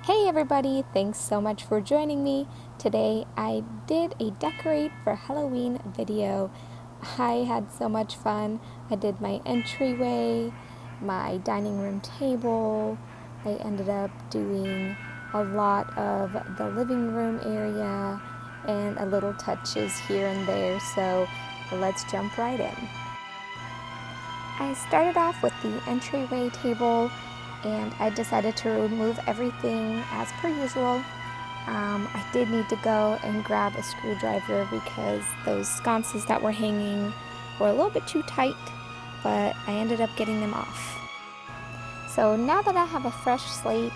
Hey everybody, thanks so much for joining me. Today I did a decorate for Halloween video. I had so much fun. I did my entryway, my dining room table. I ended up doing a lot of the living room area and a little touches here and there, so let's jump right in. I started off with the entryway table and I decided to remove everything as per usual. I did need to go and grab a screwdriver because those sconces that were hanging were a little bit too tight, but I ended up getting them off. So now that I have a fresh slate,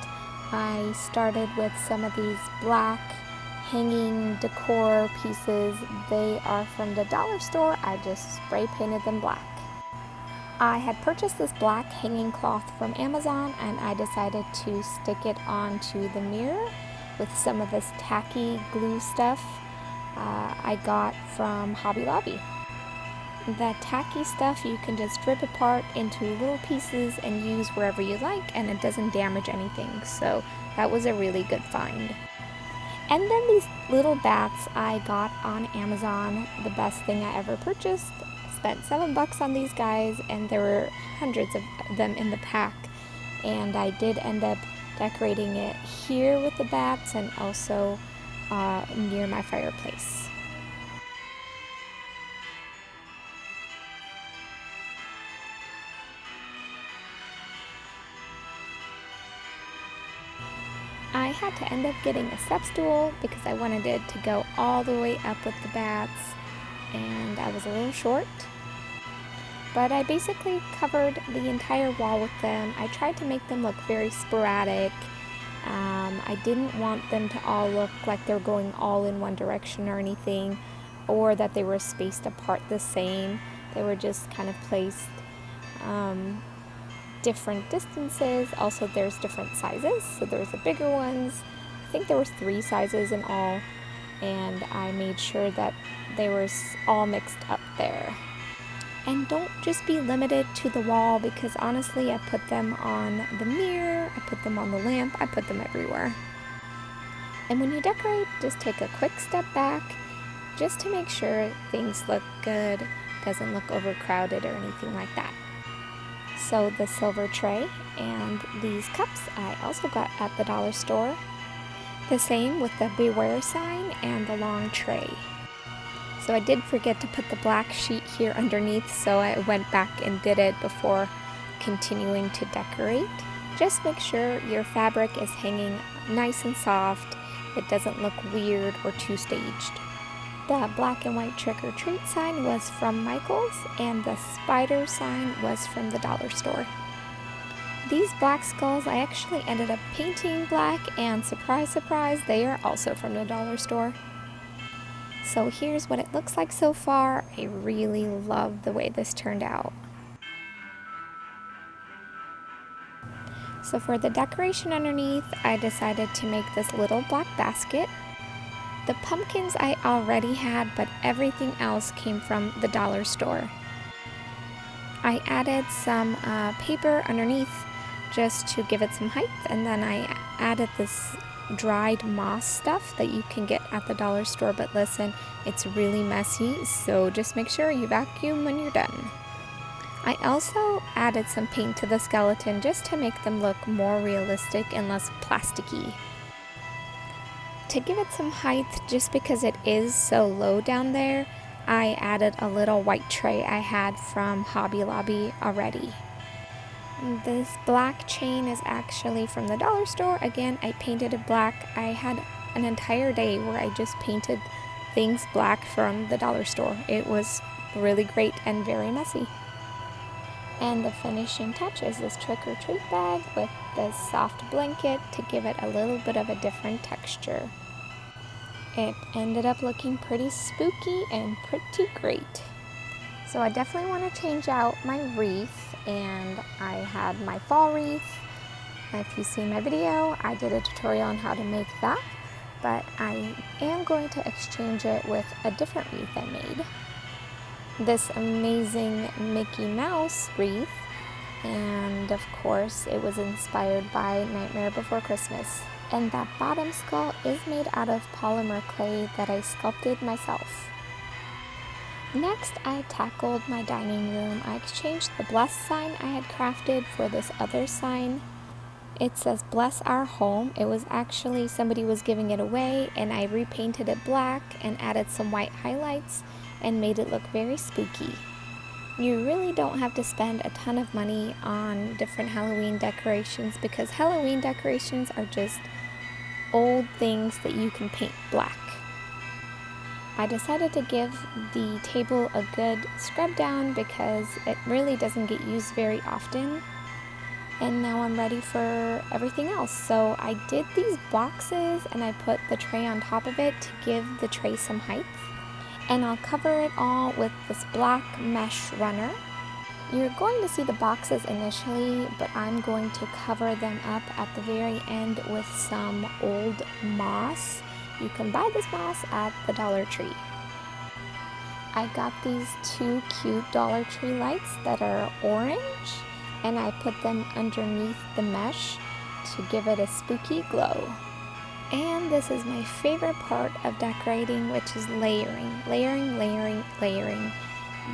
I started with some of these black hanging decor pieces. They are from the dollar store. I just spray painted them black. I had purchased this black hanging cloth from Amazon and I decided to stick it onto the mirror with some of this tacky glue stuff I got from Hobby Lobby. The tacky stuff you can just rip apart into little pieces and use wherever you like, and it doesn't damage anything, so that was a really good find. And then these little bats I got on Amazon, the best thing I ever purchased. Spent $7 on these guys, and there were hundreds of them in the pack, and I did end up decorating it here with the bats and also near my fireplace. I had to end up getting a step stool because I wanted it to go all the way up with the bats, and I was a little short. But I basically covered the entire wall with them. I tried to make them look very sporadic. I didn't want them to all look like they were going all in one direction or anything, or that they were spaced apart the same. They were just kind of placed different distances. Also, there's different sizes. So there's the bigger ones. I think there was 3 sizes in all, and I made sure that they were all mixed up there. And don't just be limited to the wall, because honestly I put them on the mirror, I put them on the lamp, I put them everywhere. And when you decorate, just take a quick step back just to make sure things look good, doesn't look overcrowded or anything like that. So the silver tray and these cups I also got at the dollar store. The same with the beware sign and the long tray. So I did forget to put the black sheet here underneath, so I went back and did it before continuing to decorate. Just make sure your fabric is hanging nice and soft. It doesn't look weird or too staged. The black and white trick or treat sign was from Michael's, and the spider sign was from the dollar store. These black skulls I actually ended up painting black, and surprise, surprise, they are also from the dollar store. So here's what it looks like so far. I really love the way this turned out. So for the decoration underneath, I decided to make this little black basket. The pumpkins I already had, but everything else came from the dollar store. I added some paper underneath just to give it some height, and then I added this dried moss stuff that you can get at the dollar store, but listen, it's really messy, so just make sure you vacuum when you're done. I also added some paint to the skeleton just to make them look more realistic and less plasticky. To give it some height, just because it is so low down there, I added a little white tray I had from Hobby Lobby already. This black chain is actually from the dollar store. Again, I painted it black. I had an entire day where I just painted things black from the dollar store. It was really great and very messy. And the finishing touch is this trick or treat bag with this soft blanket to give it a little bit of a different texture. It ended up looking pretty spooky and pretty great. So I definitely want to change out my wreath, and I had my fall wreath. If you've seen my video, I did a tutorial on how to make that, but I am going to exchange it with a different wreath I made. This amazing Mickey Mouse wreath, and of course it was inspired by Nightmare Before Christmas. And that bottom skull is made out of polymer clay that I sculpted myself. Next, I tackled my dining room. I exchanged the bless sign I had crafted for this other sign. It says bless our home. It was actually somebody was giving it away, and I repainted it black and added some white highlights and made it look very spooky. You really don't have to spend a ton of money on different Halloween decorations because Halloween decorations are just old things that you can paint black. I decided to give the table a good scrub down because it really doesn't get used very often. And now I'm ready for everything else. So I did these boxes and I put the tray on top of it to give the tray some height. And I'll cover it all with this black mesh runner. You're going to see the boxes initially, but I'm going to cover them up at the very end with some old moss. You can buy this moss at the Dollar Tree. I got these two cute Dollar Tree lights that are orange, and I put them underneath the mesh to give it a spooky glow. And this is my favorite part of decorating, which is layering. Layering.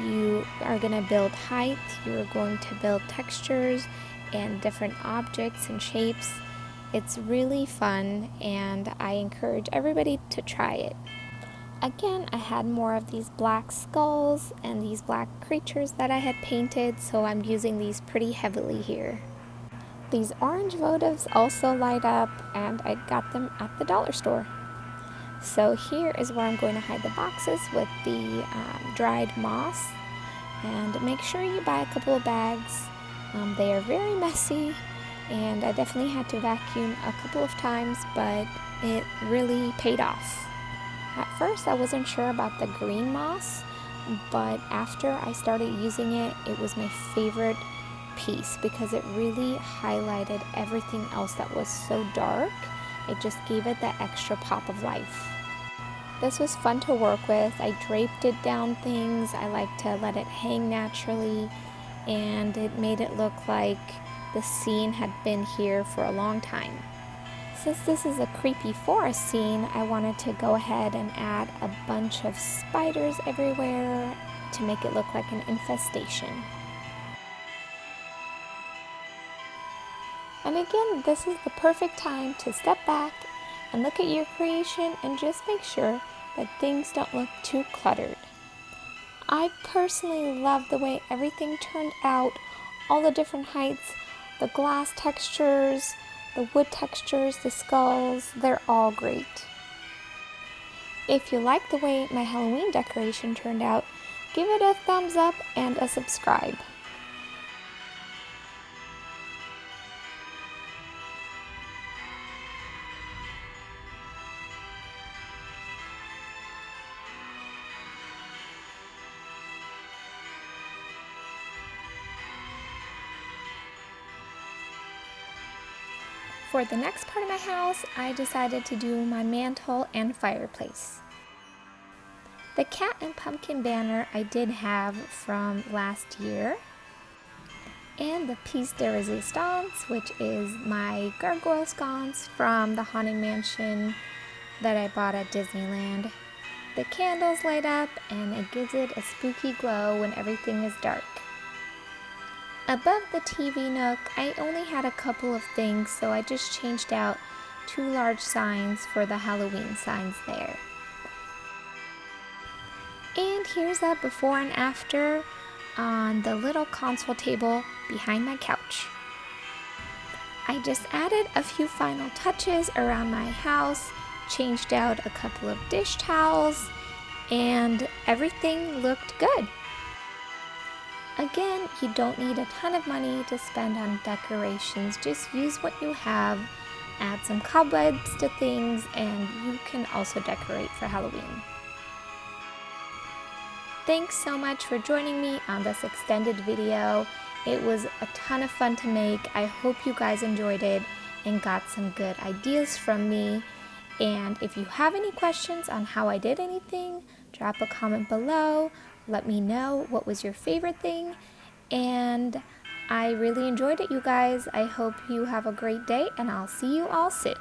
You are going to build height, you're going to build textures and different objects and shapes. It's really fun, and I encourage everybody to try it. Again, I had more of these black skulls and these black creatures that I had painted, so I'm using these pretty heavily here. These orange votives also light up, and I got them at the dollar store. So here is where I'm going to hide the boxes with the dried moss, and make sure you buy a couple of bags. They are very messy, and I definitely had to vacuum a couple of times, but it really paid off. At first I wasn't sure about the green moss, but after I started using it, it was my favorite piece because it really highlighted everything else that was so dark. It just gave it that extra pop of life. This was fun to work with. I draped it down things. I like to let it hang naturally, and it made it look like the scene had been here for a long time. Since this is a creepy forest scene, I wanted to go ahead and add a bunch of spiders everywhere to make it look like an infestation. And again, this is the perfect time to step back and look at your creation and just make sure that things don't look too cluttered. I personally love the way everything turned out, all the different heights, the glass textures, the wood textures, the skulls, they're all great. If you like the way my Halloween decoration turned out, give it a thumbs up and a subscribe. For the next part of my house, I decided to do my mantle and fireplace. The cat and pumpkin banner I did have from last year. And the piece de resistance, which is my gargoyle sconce from the Haunted Mansion that I bought at Disneyland. The candles light up and it gives it a spooky glow when everything is dark. Above the TV nook, I only had a couple of things, so I just changed out 2 large signs for the Halloween signs there. And here's a before and after on the little console table behind my couch. I just added a few final touches around my house, changed out a couple of dish towels, and everything looked good. Again, you don't need a ton of money to spend on decorations. Just use what you have, add some cobwebs to things, and you can also decorate for Halloween. Thanks so much for joining me on this extended video. It was a ton of fun to make. I hope you guys enjoyed it and got some good ideas from me. And if you have any questions on how I did anything, drop a comment below. Let me know what was your favorite thing, and I really enjoyed it, you guys. I hope you have a great day, and I'll see you all soon.